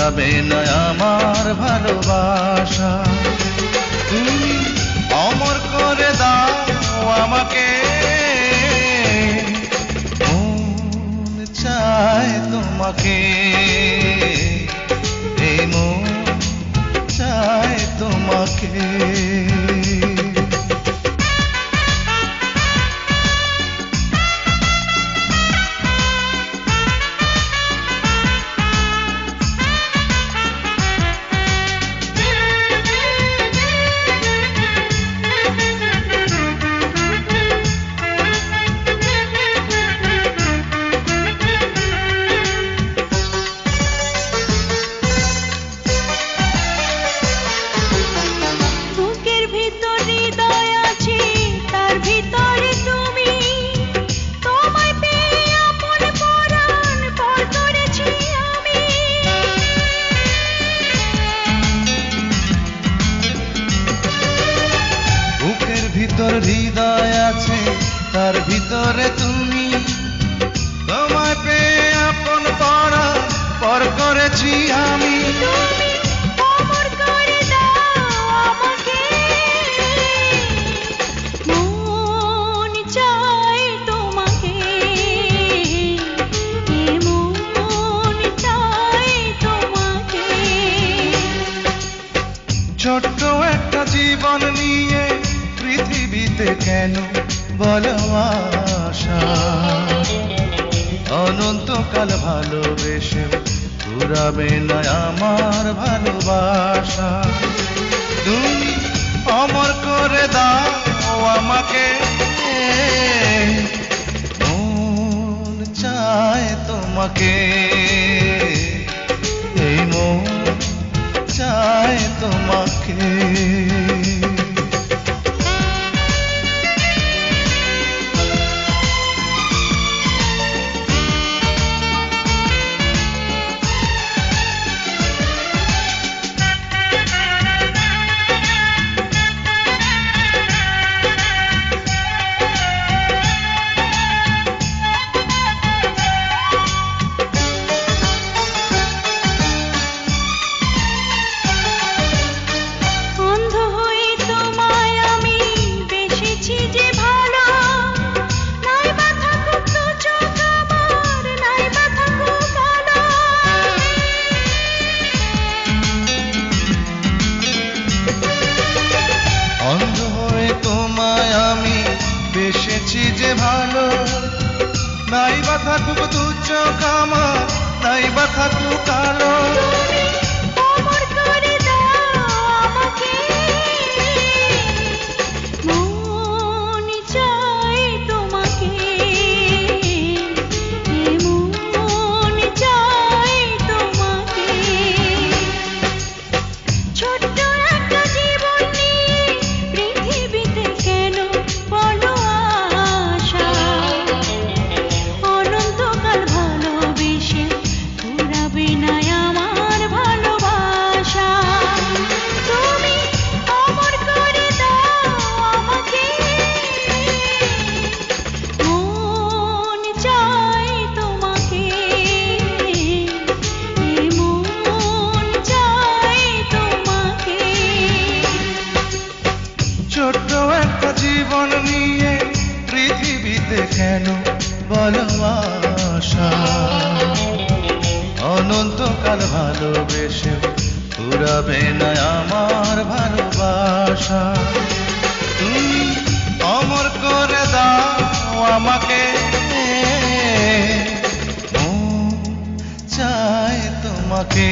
ফুরাবে না আমার ভালোবাসা। তুমি অমর করে দাও আমাকে, মন চায় তোমাকে, এই মন চায় তোমাকে। ভিতর হৃদয় আছে, তার ভিতরে তুমি, তোমায় পেয়ে আপন পরাণ পর করেছি আমি। অমর করে দাও আমাকে, মন চায় তোমাকে, মন চায় তোমাকে। ছোট্ট একটা জীবন নিয়ে পৃথিবীতে কেন বলো আশা, অনন্তকাল ভালোবেসে ফুরাবে না আমার ভালোবাসা। তুমি অমর করে দাও আমাকে, মন চায় তোমাকে, এই মন চায় তোমাকে। বেসেছি যে ভালো, নাই বা থাকুক দু চোখ আমার, নাই বা থাকুক আলো। অমর করে দাও আমাকে, মন চায় তোমাকে, মন চায় তোমাকে। ছোট্ট একটা জীবন নিয়ে পৃথিবীতে কেন বলো আশা, অনন্তকাল ভালোবেসে ফুরাবে না আমার ভালোবাসা। তুমি অমর করে দাও আমাকে, মন চায় তোমাকে, মন চায় তোমাকে। ছোট্ট একটা জীবন নিয়ে পৃথিবীতে কেন বলো আশা, অনন্তকাল ভালোবেসে ফুরাবে না আমার ভালোবাসা। তুমি অমর করে দাও আমাকে, মন চায় তোমাকে।